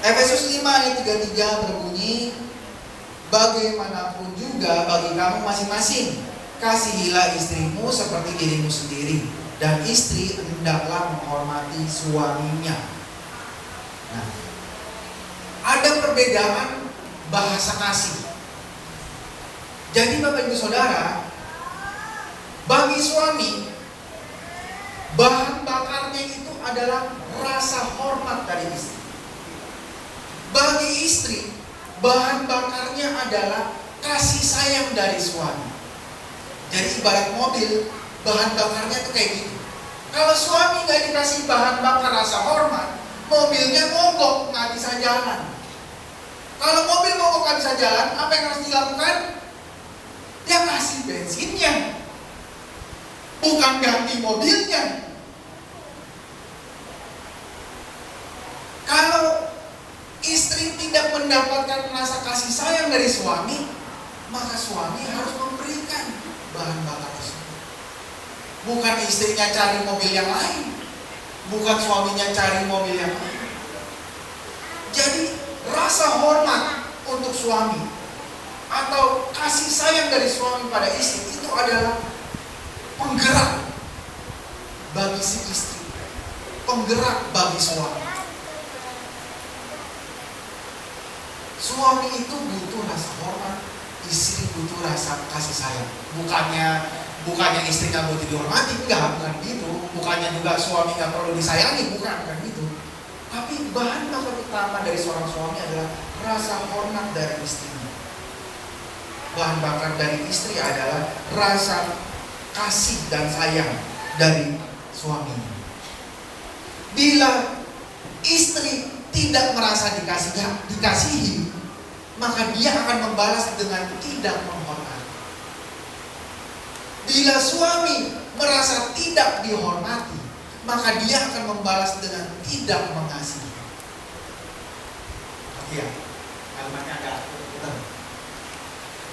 Efesus 5 ayat 33 berbunyi, bagaimanapun juga bagi kamu masing-masing, kasihilah istrimu seperti dirimu sendiri, dan istri hendaklah menghormati suaminya. Nah, ada perbedaan bahasa kasih. Jadi Bapak Ibu Saudara, bagi suami, bahan bakarnya itu adalah rasa hormat dari istri. Bagi istri, bahan bakarnya adalah kasih sayang dari suami. Jadi ibarat mobil, bahan bakarnya tuh kayak gitu. Kalau suami gak dikasih bahan bakar rasa hormat, mobilnya mogok, gak bisa jalan. Kalau mobil mogok gak bisa jalan, apa yang harus dilakukan? Dia kasih bensinnya, bukan ganti mobilnya. Kalau istri tidak mendapatkan rasa kasih sayang dari suami, maka suami harus memberikan bahan bakar tersebut. Bukan istrinya cari mobil yang lain, bukan suaminya cari mobil yang lain. Jadi rasa hormat untuk suami atau kasih sayang dari suami pada istri itu adalah penggerak bagi si istri, penggerak bagi suami. Suami itu butuh rasa hormat, istri butuh rasa kasih sayang. Bukannya istri nggak butuh dihormati, bukan gitu. Bukannya juga suami nggak perlu disayangi, bukan gitu. Tapi bahan bakar utama dari seorang suami adalah rasa hormat dari istrinya. Bahan bakar dari istri adalah rasa kasih dan sayang dari suaminya. Bila istri tidak merasa dikasihi, maka dia akan membalas dengan tidak menghormati. Bila suami merasa tidak dihormati, maka dia akan membalas dengan tidak mengasihi. Iya, kalimatnya agak betul.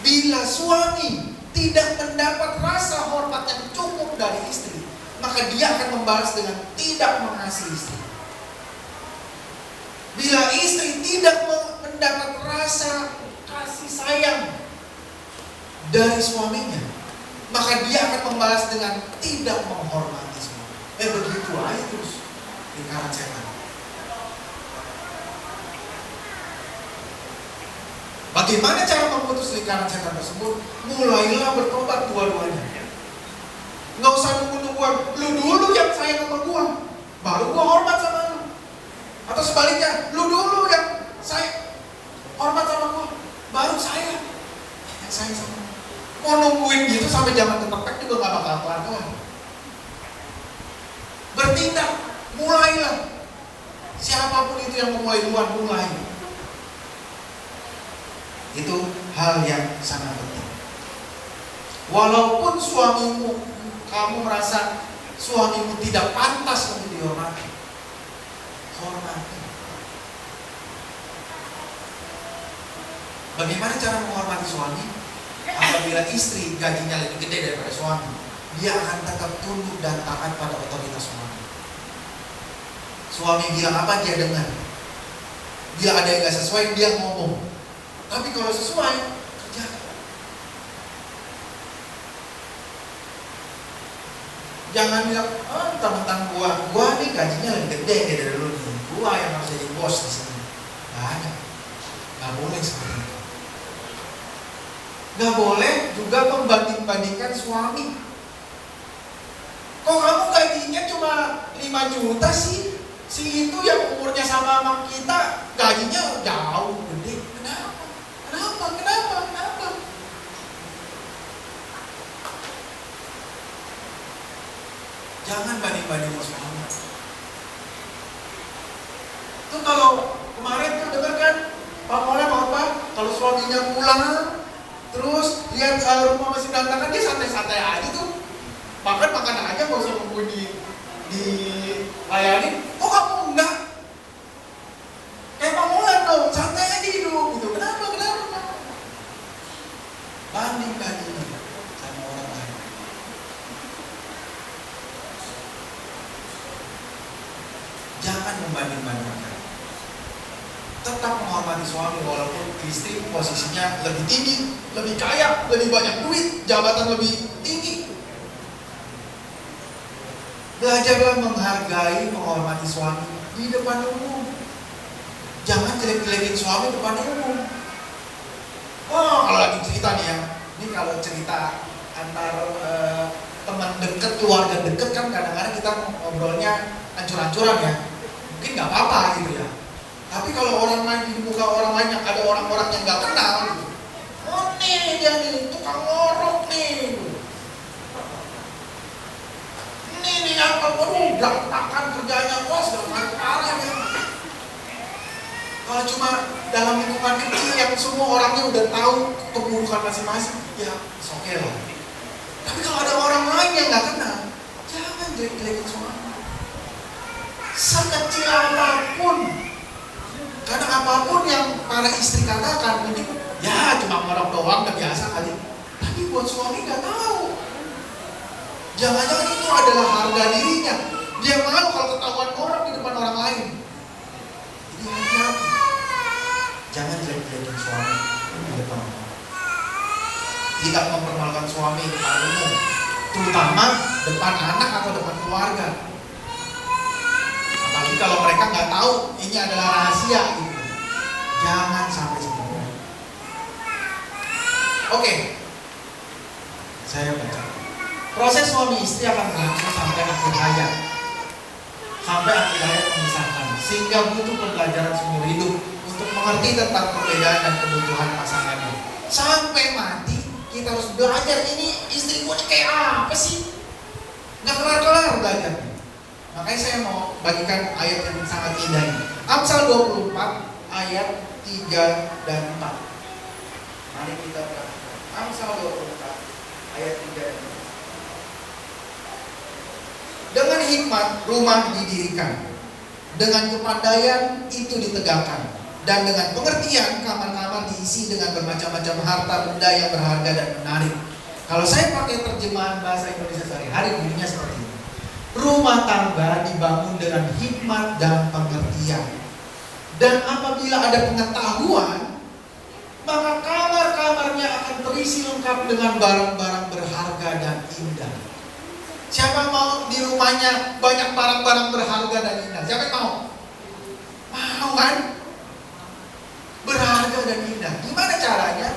Bila suami tidak mendapat rasa hormat yang cukup dari istri, maka dia akan membalas dengan tidak mengasihi istri. Bila istri tidak mendapat rasa kasih sayang dari suaminya, maka dia akan membalas dengan tidak menghormati suami. Begitu aja terus lingkaran setan. Bagaimana cara memutus lingkaran setan tersebut? Mulailah bertobat dua-duanya. Nggak usah nunggu-nungguan, lu dulu yang sayang sama gua, baru gua hormat sama lu. Atau sebaliknya, lu dulu yang saya hormat sama gua, baru saya yang sayang sama gua. Mau nungguin gitu sampai zaman terpepek juga gak bakal kelar-kelar. Bertindak, mulailah. Siapapun itu yang memulai duluan, mulai. Itu hal yang sangat penting. Walaupun kamu merasa suamimu tidak pantas untuk dihormati, hormati. Bagaimana cara menghormati suami? Apabila istri gajinya lebih gede daripada suami, dia akan tetap tunduk dan taat pada otoritas suami. Suami bilang apa, dia dengar. Bila ada yang gak sesuai, dia ngomong. Tapi kalau sesuai, kerjakan. Jangan bilang, mentang-mentang gua nih gajinya lebih gede dari lu nih, gua yang harus jadi bos di sini. Gak ada, gak boleh seperti itu. Gak boleh juga membanding-bandingkan suami. Kok kamu gajinya cuma 5 juta sih? Si itu yang umurnya sama kita gajinya jauh gede. Kenapa? Jangan banding-bandingin suami. Itu kalau kemarin tuh dengar kan, Pak Mola apa? Kalau suaminya pulang terus lihat rumah masih berantakan, dia santai-santai aja tuh. Makan aja, gak usah nunggu dilayani. Kok kamu enggak? Kayak Pak Mola dong, santai aja hidup gitu. Kenapa? Banding-banding sama orang lain. Jangan membanding-bandingkan. tetap menghormati suami walaupun istri posisinya lebih tinggi, lebih kaya, lebih banyak duit, jabatan lebih tinggi. Belajarlah menghargai, menghormati suami di depan umum. Jangan jelek-jelekin suami depan umum. Oh, kalau lagi cerita nih ya, ini kalau cerita antar teman dekat, keluarga dekat kan kadang-kadang kita ngobrolnya ancur-ancuran ya. Mungkin nggak apa-apa gitu ya. Tapi kalau orang lain di muka orang lain yang ada orang-orang yang nggak kenal gitu, oh nih dia nih tukang ngorok nih, ini apa, waduh berantakan kerjanya, bos gak parah ya. Kalau cuma dalam lingkungan kecil yang semua orangnya udah tahu keburukan masing-masing, ya oke lah. Tapi kalau ada orang lain yang nggak kenal, jangan jelek-jelekin suami. Sekecil apapun. Karena apapun yang para istri katakan, mungkin ya cuma ngorok doang, udah biasa kali. Tapi buat suami nggak tahu. Jangan-jangan itu adalah harga dirinya. Dia malu kalau ketahuan orang di depan orang lain. Jadi hati-hati. Jangan jelek-jelekin suami di depan orang. Tidak mempermalukan suami di depan umum, terutama depan anak atau depan keluarga. Apalagi kalau mereka nggak tahu ini adalah rahasia gitu. Jangan sampai seperti itu. Oke, saya baca. Proses suami istri akan berlangsung sampai akhir hayat. Sampai akhir hayat memisahkan. Sehingga butuh pembelajaran seumur hidup untuk mengerti tentang perbedaan dan kebutuhan pasangannya. Sampai mati kita harus belajar, ini istri gue kayak apa sih? Nggak kelar-kelar belajarnya. Makanya saya mau bagikan ayat yang sangat indah ini. Amsal 24 ayat 3 dan 4. Mari kita baca. Amsal 24 ayat 3 dan 4. Dengan hikmat rumah didirikan, dengan kepandaian itu ditegakkan, dan dengan pengertian kamar-kamar diisi dengan bermacam-macam harta benda yang berharga dan menarik. Kalau saya pakai terjemahan bahasa Indonesia sehari-hari, bunyinya seperti ini. Rumah tangga dibangun dengan hikmat dan pengertian. Dan apabila ada pengetahuan, maka kamar-kamarnya akan terisi lengkap dengan barang-barang berharga dan indah. Siapa mau di rumahnya banyak barang-barang berharga dan indah? Siapa yang mau? Mau kan? Berharga dan indah. Gimana caranya?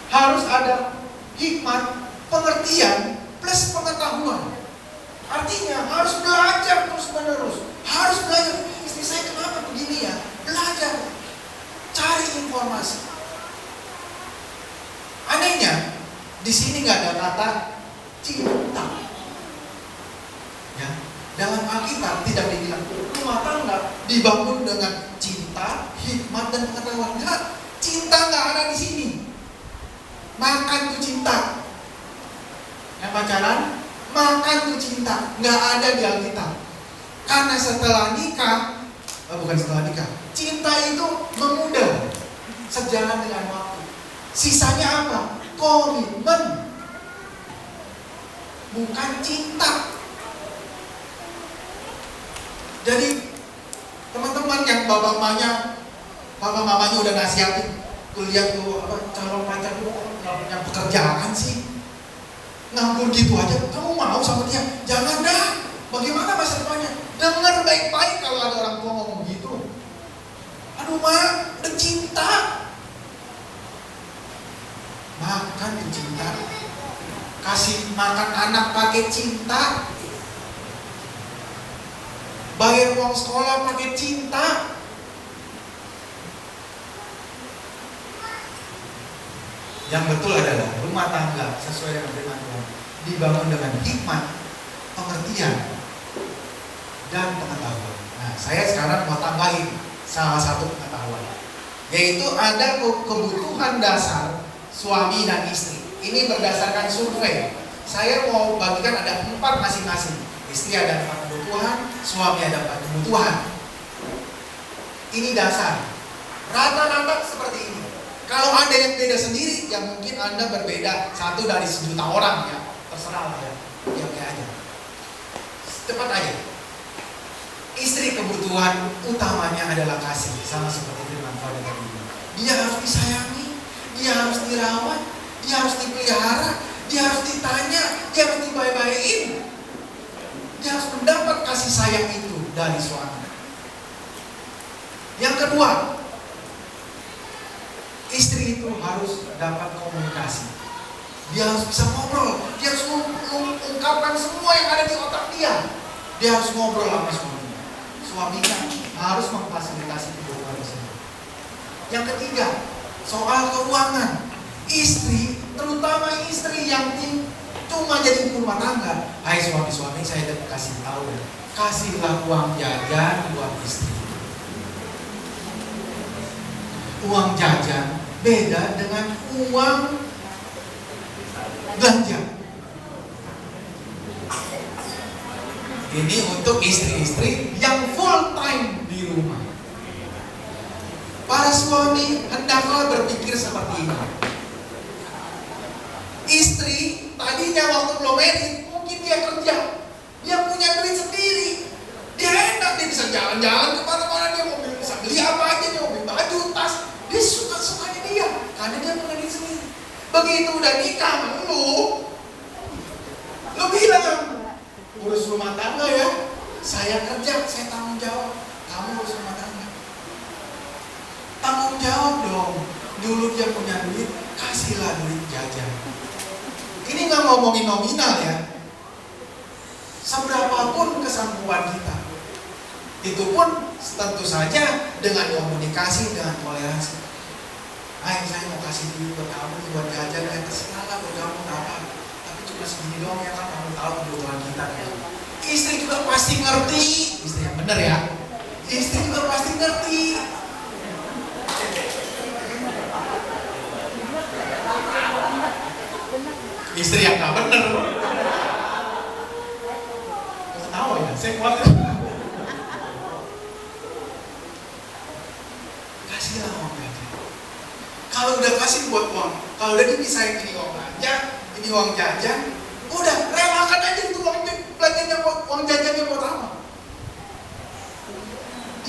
Harus ada hikmat, pengertian, plus pengetahuan. Artinya harus belajar terus-menerus. Harus belajar. Istri saya kenapa begini ya? Belajar. Cari informasi. Anehnya, di sini nggak ada kata cinta. Ya, dalam Alkitab tidak dibilang rumah tangga dibangun dengan cinta, hikmat dan pengetahuan. Enggak, cinta nggak ada di sini. Makan tuh cinta. Yang pacaran, makan tuh cinta. Nggak ada di Alkitab. Karena setelah nikah, bukan setelah nikah, cinta itu memudar sejalan dengan waktu. Sisanya apa? Komitmen, bukan cinta. Jadi teman-teman yang bapak mamanya udah nasihatin kuliah tuh calon pacar tuh nggak punya pekerjaan sih, nganggur gitu aja, kamu mau sama dia? Jangan dah. Bagaimana masa depannya? Dengar baik-baik kalau ada orang tua ngomong gitu. Aduh mak, udah cinta. Makan cinta, kasih makan anak pakai cinta, bayar uang sekolah pakai cinta. Yang betul adalah rumah tangga sesuai dengan firman Tuhan dibangun dengan hikmat, pengertian, dan pengetahuan. Nah, saya sekarang mau tambahin salah satu pengetahuan, yaitu ada kebutuhan dasar suami dan istri. Ini berdasarkan survei. Saya mau bagikan ada 4 masing-masing. Istri ada 4 kebutuhan, suami ada 4 kebutuhan. Ini dasar. Rata-rata seperti ini. Kalau ada yang beda sendiri, ya mungkin Anda berbeda 1 dari 1.000.000 orang ya. Terserah lah ya. Oke aja. Cepat aja. Istri Istri kebutuhan utamanya adalah kasih, sama seperti firman Tuhan tadi. Dia harus disayangi, dia harus dirawat, dia harus dipelihara, dia harus ditanya, dia harus dibaik-baikin. Dia harus mendapat kasih sayang itu dari suami. Yang kedua, istri itu harus dapat komunikasi. Dia harus bisa ngobrol, dia harus mengungkapkan semua yang ada di otak dia. Dia harus ngobrol sama suaminya. Suaminya harus memfasilitasi kebutuhan tersebut. Yang ketiga, soal keuangan. Istri, terutama istri yang cuma jadi ibu rumah tangga. Hai suami-suami, saya kasih tahu, kasihlah uang jajan buat istri. Uang jajan beda dengan uang belanja. Ini untuk istri-istri yang full time di rumah. Para suami hendaklah berpikir seperti ini. Istri tadinya waktu belum married, mungkin dia kerja, dia punya duit sendiri, dia enak, dia bisa jalan-jalan kemana-mana, dia mau bisa beli apa aja, dia mau beli baju, tas, dia suka-sukanya dia, karena dia punya duit sendiri. Begitu udah nikah, lu bilang, urus rumah tangga ya, saya kerja, saya tanggung jawab, kamu urus rumah tangga. Tanggung jawab dong. Dulu dia punya duit, kasihlah duit jajan. Ini nggak ngomongin nominal ya. Seberapapun kesanggupan kita, itu pun tentu saja dengan komunikasi, dengan toleransi. Ay, saya mau kasih duit buat kamu, buat jajan, ya terserah lah buat kamu apa. Tapi cuma segini doang ya kan, kamu tahu kebutuhan kita. Istri juga pasti ngerti, istri yang benar ya. Istri juga pasti ngerti. Istri yang gak bener. Ketawa ya, saya khawatir. Kasihlah uang jajan. Kalau udah kasih buat uang, kalau udah dipisahin ini uang belanja, ini uang jajan, udah relakan aja itu uang belanjanya, uang jajannya buat apa?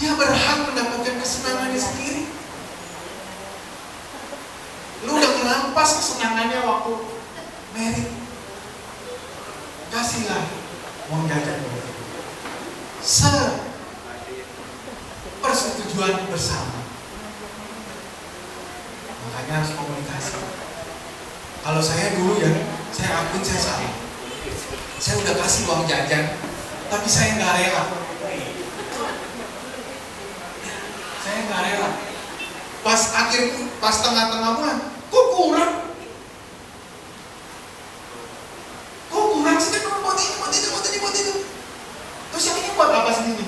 Dia berhak mendapatkan kesenangannya sendiri. Lu udah merampas kesenangannya waktu married, kasihlah uang jajan persetujuan bersama. Makanya harus komunikasi. Kalau saya dulu ya, saya akui saya salah. Saya udah kasih uang jajan, tapi saya nggak rela. Saya nggak rela. Pas tengah-tengah bulan, kok kurang? Buat itu. Terus yang ini buat apa sendiri?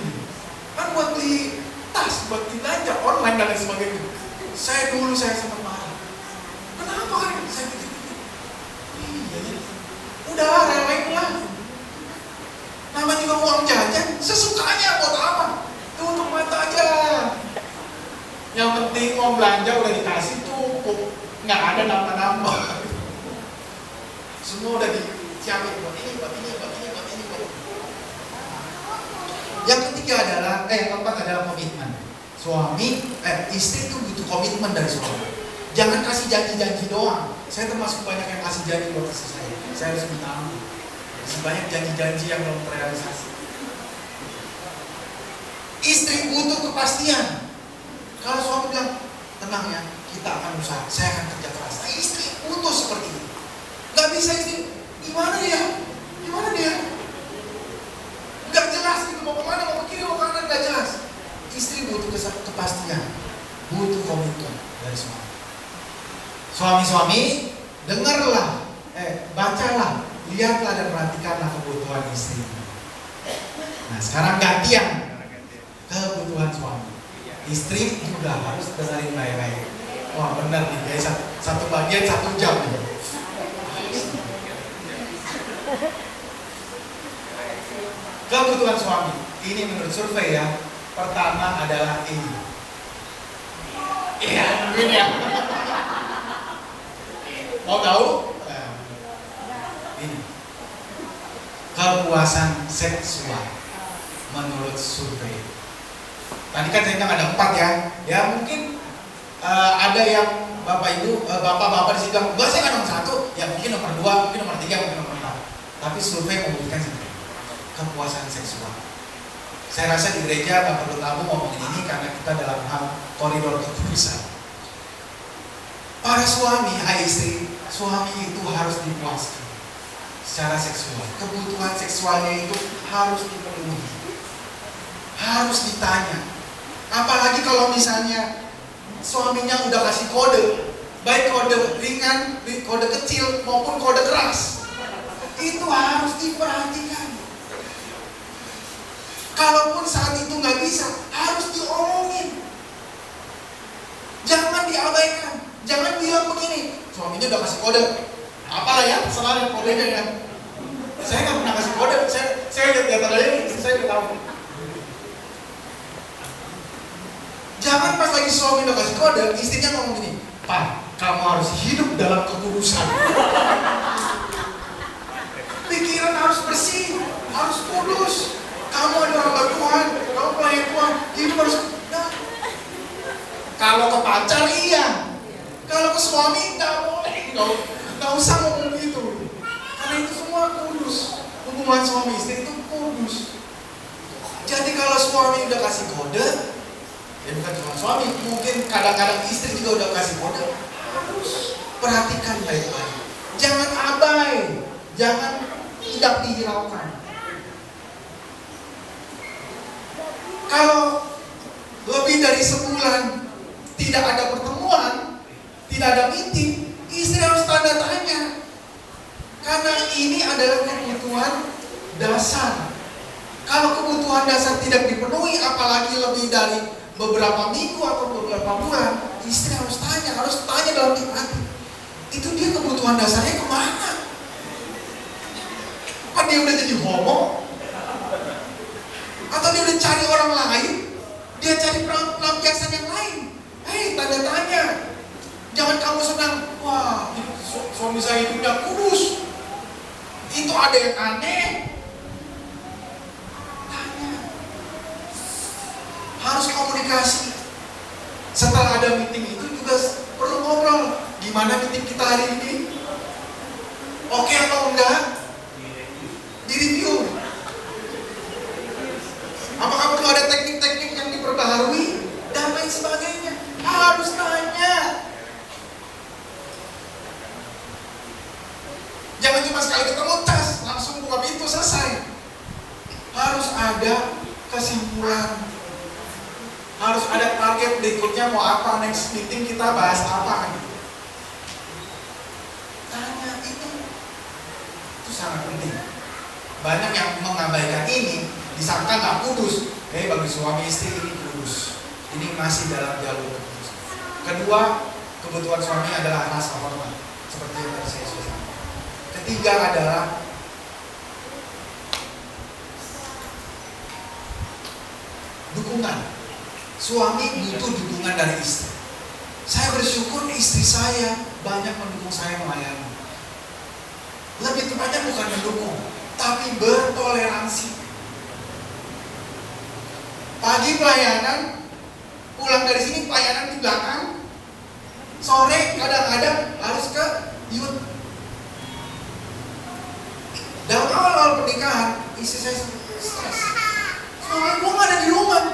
Kan buat beli tas, buat belanja online dan lain sebagainya. Saya sempat marah. Kenapa kan? Saya pikir, iya ya. Udah relain lah. Namanya juga uang jajan, sesukanya buat apa? Itu untuk mata aja. Yang penting uang belanja udah dikasih cukup, nggak ada nambah-nambah. Semua udah disiapin buat ini. Yang ketiga adalah, keempat adalah komitmen. Istri itu butuh komitmen dari suami. Jangan kasih janji-janji doang. Saya termasuk banyak yang kasih janji buat istri saya. Saya harus minta ampun. Masih banyak janji-janji yang belum terrealisasi. Istri butuh kepastian. Kalau suami bilang, tenang ya, kita akan usaha, saya akan kerja keras. Nah, istri butuh seperti itu. Gak bisa istri, gimana dia? Gak jelas gitu, mau kemana, mau ke kiri, mau ke kanan, gak jelas. Istri butuh kepastian, butuh komitmen dari suami. Suami-suami, dengarlah, bacalah, lihatlah dan perhatikanlah kebutuhan istri. Nah sekarang gantian, kebutuhan suami. Istri juga harus dengerin baik-baik. Wah benar nih, guys, satu bagian 1 jam nih. Kebutuhan suami, ini menurut survei ya. Pertama adalah ini. Iya, ini ya. Mau tahu? Ini. Kepuasan seksual. menurut survei. Tadi kan saya bilang ada 4 ya. Ya mungkin ada yang bapak-bapak di sini bilang, enggak, saya kan nomor 1. Ya mungkin nomor 2, mungkin nomor 3, mungkin nomor 4. Tapi survei membuktikan seperti itu. Kepuasan seksual. Saya rasa di gereja nggak perlu tabu ngomongin ini karena kita dalam hal koridor kekudusan. Para suami, istri, suami itu harus dipuaskan secara seksual. Kebutuhan seksualnya itu harus dipenuhi, harus ditanya. Apalagi kalau misalnya suaminya udah kasih kode, baik kode ringan, kode kecil maupun kode keras, itu harus diperhatikan. Kalaupun saat itu nggak bisa, harus diomongin. Jangan diabaikan. Jangan bilang begini, suaminya udah kasih kode. Apalah ya, selalu kodenya ya. Saya nggak pernah kasih kode. Saya lihat data dari ini, saya udah tahu. Jangan pas lagi suami udah kasih kode, istrinya ngomong gini, Pak, kamu harus hidup dalam kekudusan. Pikiran harus bersih, harus kudus. Kamu adalah Tuhan, kamu pelayan Tuhan, hidup harus. Nah. Kalau ke pacar iya, kalau ke suami nggak boleh, nggak usah ngomong gitu. Karena itu semua kudus, hubungan suami istri itu kudus. Jadi kalau suami udah kasih kode, ya bukan cuma suami, mungkin kadang-kadang istri juga udah kasih kode, harus perhatikan baik-baik. Jangan abai, jangan tidak dihiraukan. Kalau lebih dari sebulan tidak ada pertemuan, tidak ada meeting, istri harus tanda tanya. Karena ini adalah kebutuhan dasar. Kalau kebutuhan dasar tidak dipenuhi, apalagi lebih dari beberapa minggu atau beberapa bulan, istri harus tanya dalam hati. Itu dia kebutuhan dasarnya kemana? Apa dia udah jadi homo? Atau dia udah cari orang lain, dia cari pelampiasan yang lain. Hei, tanda tanya. Jangan kamu senang, wah, suami saya hidupnya kudus. Itu ada yang aneh. Tanya. Harus komunikasi. Setelah ada meeting itu juga perlu ngobrol. Gimana meeting kita hari ini? Oke atau enggak? Di-review. Apakah perlu ada teknik-teknik yang diperbaharui dan lain sebagainya? Harus tanya. Jangan cuma sekali ketemu tas langsung buka pintu selesai. Harus ada kesimpulan. Harus ada target berikutnya mau apa, next meeting kita bahas apa. Tanya itu sangat penting. Banyak yang mengabaikan ini, disangka nggak kudus. Bagi suami istri ini kudus. Ini masih dalam jalur kudus. Kedua, kebutuhan suami adalah rasa hormat, seperti yang tadi saya sudah sampaikan. Ketiga adalah dukungan. Suami butuh dukungan dari istri. Saya bersyukur istri saya banyak mendukung saya melayani. Lebih tepatnya bukan mendukung, tapi bertoleransi. Pagi pelayanan, pulang dari sini pelayanan di belakang. Sore kadang-kadang harus ke youth. Dalam awal pernikahan, istri saya stres. Soalnya gue gak ada di rumah.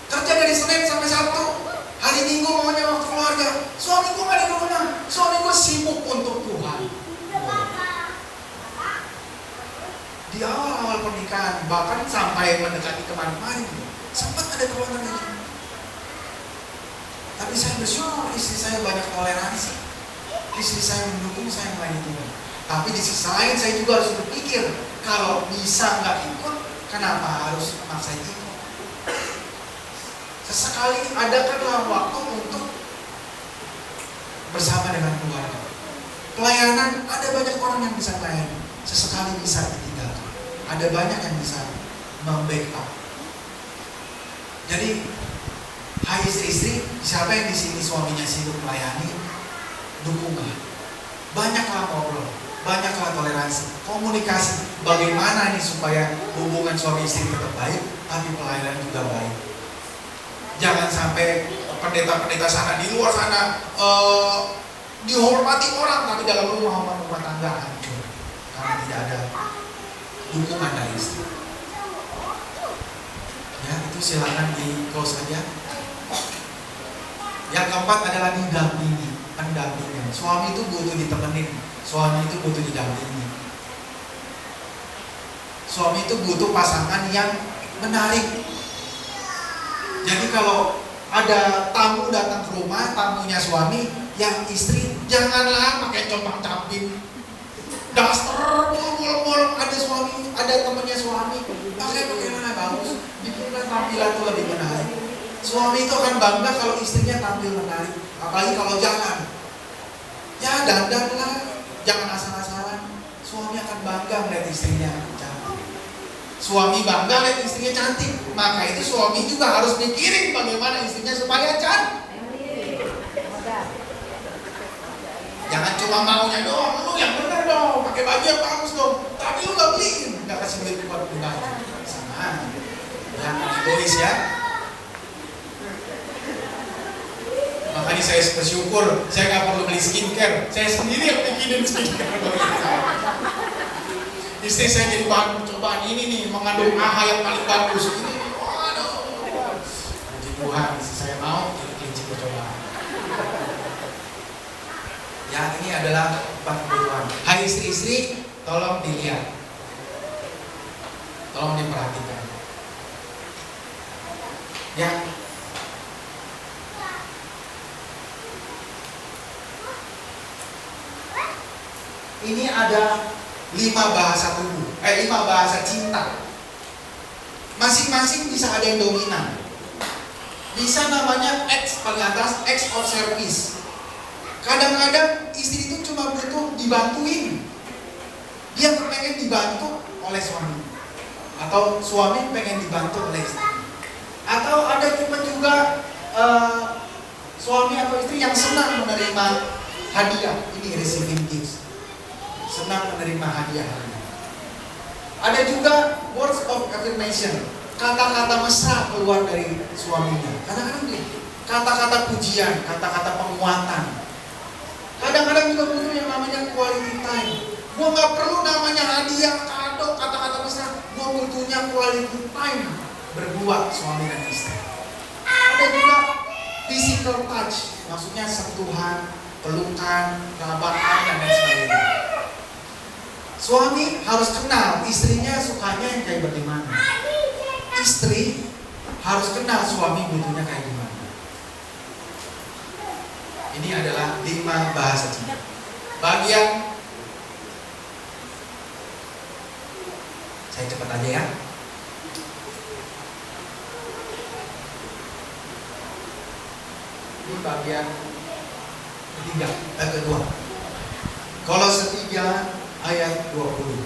Kerja dari Senin sampai Sabtu, hari Minggu maunya waktu keluarga. Suami gue gak ada di rumah. Suami gue sibuk untuk Tuhan. Di awal-awal pernikahan, bahkan sampai mendekati kemarin-kemarin, sempat ada keluarga ini. Tapi saya bersyukur istri saya banyak toleransi. Istri saya mendukung saya melayani Tuhan. Tapi di sisi lain saya juga harus berpikir, kalau bisa nggak ikut, kenapa harus memaksa ikut? Sesekali adakanlah waktu untuk bersama dengan keluarga. Pelayanan, ada banyak orang yang bisa melayani. Sesekali bisa ditinggalkan. Ada banyak yang bisa membackup. Jadi, hai istri-istri, siapa yang di sini suaminya sibuk melayani, dukunglah. Banyaklah ngobrol. banyaklah toleransi, komunikasi. Bagaimana nih supaya hubungan suami istri tetap baik, tapi pelayanan juga baik. Jangan sampai pendeta-pendeta sana di luar sana dihormati orang, tapi dalam rumah tangga hancur karena tidak ada dukungan dari istri. Ya, itu silakan di close saja. Yang keempat adalah didampingi, pendampingan. Suami itu butuh ditemenin, suami itu butuh didampingi. Suami itu butuh pasangan yang menarik. Jadi kalau ada tamu datang ke rumah, tamunya suami, yang istri janganlah pakai compang-camping, daster, bolong-bolong. Ada suami, ada temannya suami, pakai mana bagus, bikinlah tampilan itu lebih menarik. Suami itu akan bangga kalau istrinya tampil menarik, apalagi kalau jalan. Ya dandanlah, jangan asal-asalan. Suami akan bangga melihat istrinya cantik. Suami bangga lihat istrinya cantik, maka itu suami juga harus mikirin bagaimana istrinya supaya cantik. Jangan cuma maunya doang, lu yang bener dong, pakai baju yang bagus dong, tapi lu gak beliin, gak kasih duit buat beli baju. Sama, jangan egois ya. Makanya saya bersyukur, saya gak perlu beli skincare, saya sendiri yang bikinin skincare. Istri saya jadi bahan percobaan, ini nih mengandung AHA yang paling bagus. Ini, waduh, puji Tuhan, istri saya mau jadi kelinci percobaan. Ya, ini adalah 4 kebutuhan. Hai istri-istri, tolong dilihat, tolong diperhatikan. Ya, ini ada 5 bahasa tubuh, 5 bahasa cinta. Masing-masing bisa ada yang dominan. Bisa namanya X paling atas, X of service. Kadang-kadang istri itu cuma butuh dibantuin. Dia pengen dibantu oleh suami, atau suami pengen dibantu oleh istri. Atau ada tipe juga suami atau istri yang senang menerima hadiah. Ini receiving gifts, senang menerima hadiah. Ada juga words of affirmation, kata-kata mesra keluar dari suaminya. Kadang-kadang dia kata-kata pujian, kata-kata penguatan. Kadang-kadang juga butuh yang namanya quality time. Gua nggak perlu namanya hadiah, kado, kata-kata mesra. Gua butuhnya quality time berdua suami dan istri. Ada juga physical touch, maksudnya sentuhan, pelukan, kelabatan dan lain sebagainya. Suami harus kenal istrinya sukanya yang kayak bagaimana. Istri harus kenal suami butuhnya kayak gimana. Ini adalah 5 bahasa cinta. Bagian saya cepat aja ya. Ini bagian kedua. Kolose 3 ayat 20.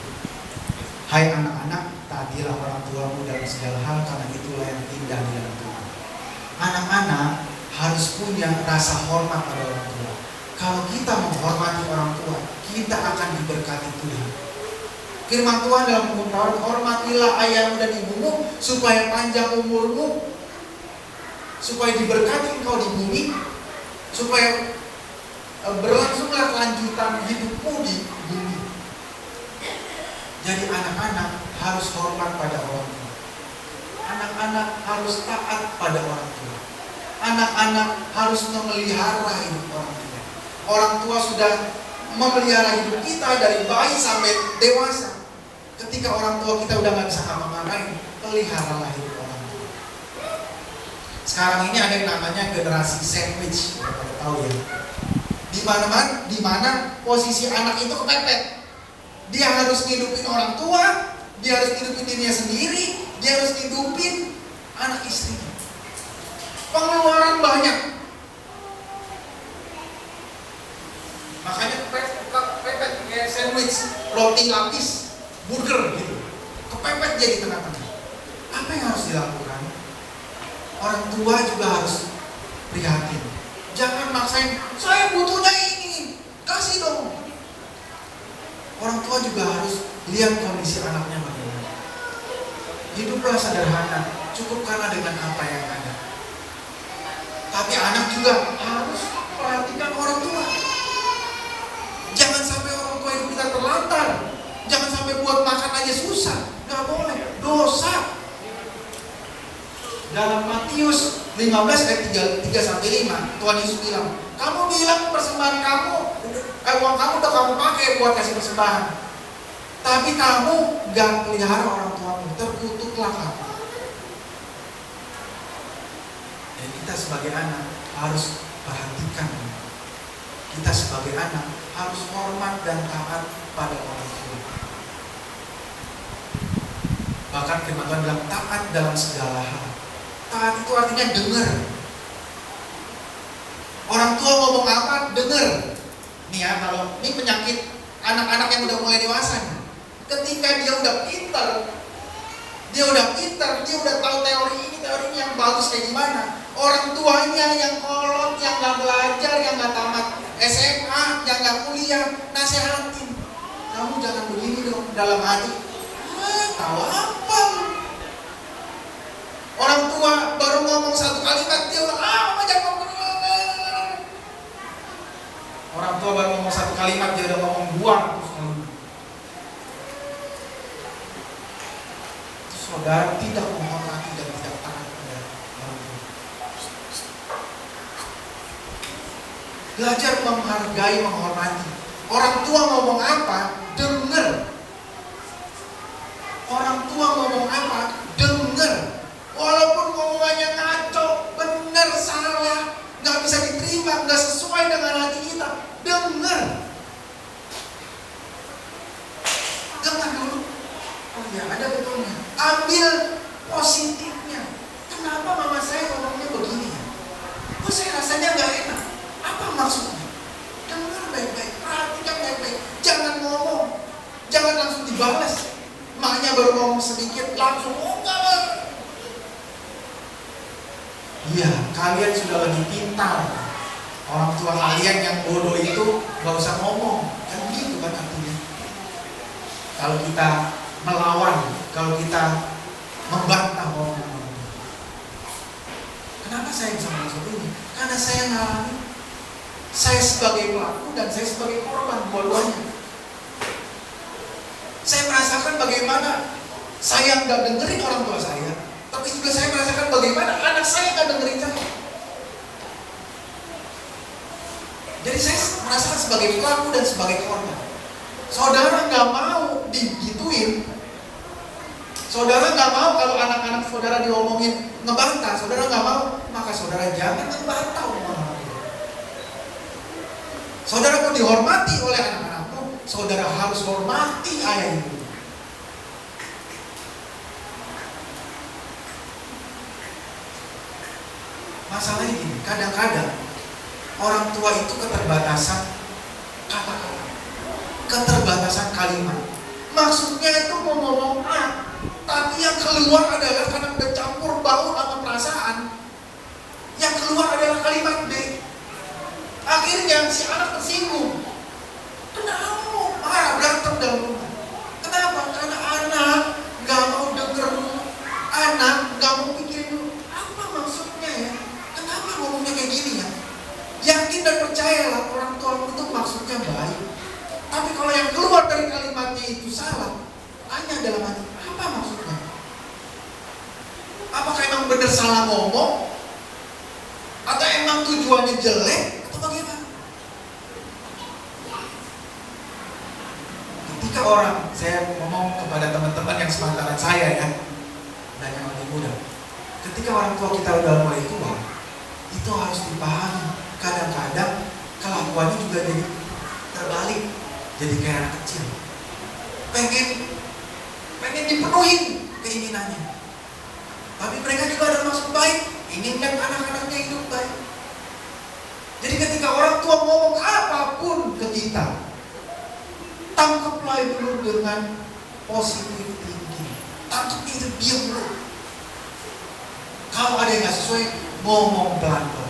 Hai anak-anak, taatilah orang tuamu dalam segala hal, karena itulah yang indah di dalam Tuhan. Anak-anak harus punya rasa hormat pada orang tua. Kalau kita menghormati orang tua, kita akan diberkati Tuhan. Firman Tuhan dalam Hukum Taurat, hormatilah ayahmu dan ibumu supaya panjang umurmu, supaya diberkati engkau di bumi, supaya berlangsunglah kelanjutan hidupmu di bumi. Jadi anak-anak harus hormat pada orang tua. Anak-anak harus taat pada orang tua. Anak-anak harus memelihara hidup orang tua. Orang tua sudah memelihara hidup kita dari bayi sampai dewasa. Ketika orang tua kita udah gak bisa ngapa-ngapain, peliharalah hidup orang tua. Sekarang ini ada yang namanya generasi sandwich, kita tahu ya. Di mana posisi anak itu kepepet. Dia harus ngidupin orang tua, dia harus ngidupin dirinya sendiri, dia harus ngidupin anak istrinya. Pengeluaran banyak. Makanya kepepet kayak sandwich, roti lapis, burger gitu. Kepepet jadi tengah-tengah. Apa yang harus dilakukan? Orang tua juga harus prihatin. Jangan maksain, saya butuhnya ini, kasih dong. Orang tua juga harus lihat kondisi anaknya bagaimana. Hiduplah sederhana, cukupkanlah dengan apa yang ada. Tapi anak juga harus perhatikan orang tua. Jangan sampai orang tua itu kita terlantar. Jangan sampai buat makan aja susah. Gak boleh, dosa. Dalam Matius 15 ayat 3-5, Tuhan Yesus bilang, kamu bilang persembahan kamu, uang kamu udah kamu pakai buat kasih persembahan. Tapi kamu gak pelihara orang tuamu, terkutuklah kamu. Dan kita sebagai anak harus perhatikan. Kita sebagai anak harus hormat dan taat pada orang tua. Bahkan firman Tuhan bilang taat dalam segala hal. Taat itu artinya dengar. Orang tua ngomong apa, dengar. Nih ya, kalau ini penyakit anak-anak yang udah mulai dewasa nih. Ketika dia udah pintar, dia udah tahu teori ini yang bagus kayak gimana. Orang tuanya yang kolot, yang gak belajar, yang gak tamat SMA, yang gak kuliah, nasehatin. Kamu jangan begini dong, dalam hati. Tahu apa? Orang tua baru ngomong satu kalimat, dia udah jangan ngomong. Orang tua baru ngomong satu kalimat, dia udah ngomong buang. Saudara tidak menghormati dan tidak taat pada orang tua. Belajar menghargai, menghormati. Orang tua ngomong apa, dengar. Orang tua ngomong apa, dengar. Walaupun ngomongannya ngaco, benar, salah, gak bisa diterima, gak sesuai dengan hati kita, dengar. Dengar dulu. Oh ya, ada betulnya. Ambil positifnya. Kenapa mama saya ngomongnya begini ya? Kok saya rasanya gak enak? Apa maksudnya? Dengar baik-baik, perhatikan baik-baik. Jangan ngomong, jangan langsung dibalas. Maknya baru ngomong sedikit, langsung enggak. Iya, kalian sudah lebih pintar. Orang tua kalian yang bodoh itu gak usah ngomong. Kan gitu kan artinya. Kalau kita melawan, kalau kita membantah orang. Kenapa saya bisa masuk ini? Karena saya ngalami. Saya sebagai pelaku dan saya sebagai korban dua-duanya. Saya merasakan bagaimana saya nggak dengerin orang tua saya, tapi juga saya merasakan bagaimana anak saya nggak dengerin saya. Jadi saya merasakan sebagai pelaku dan sebagai korban. Saudara nggak mau digituin. Saudara nggak mau kalau anak-anak saudara diomongin ngebantah, saudara nggak mau, maka saudara jangan ngebantah orang tua. Saudara pun dihormati oleh anak-anakmu, saudara harus hormati ayah ibu. Masalahnya gini, kadang-kadang orang tua itu keterbatasan kata-kata, keterbatasan kalimat. Maksudnya itu mau ngomong A, tapi yang keluar adalah karena udah campur bau sama perasaan. Yang keluar adalah kalimat B. Akhirnya si anak tersinggung. Kenapa? Marah, berantem dalam rumah. Kenapa? Karena anak gak mau denger dulu. Anak gak mau pikirin dulu. Apa maksudnya ya? Kenapa ngomongnya kayak gini ya? Yakin dan percayalah orang tua itu maksudnya baik. Tapi kalau yang keluar dari kalimatnya itu salah, tanya dalam hati, apa maksudnya? Apakah emang benar salah ngomong? Atau emang tujuannya jelek? Atau bagaimana? Ketika orang, saya ngomong kepada teman-teman yang sepantaran saya ya, dan yang lebih muda. Ketika orang tua kita udah mulai tua, itu harus dipahami. Kadang-kadang kelakuannya juga jadi terbalik. Jadi kayak anak kecil, pengen dipenuhin keinginannya. Tapi mereka juga ada maksud baik, inginkan anak-anaknya hidup baik. Jadi ketika orang tua ngomong apapun ke kita, tangkaplah dulu dengan positif thinking. Tangkap itu, diam dulu. Kalau ada yang gak sesuai, ngomong pelan-pelan.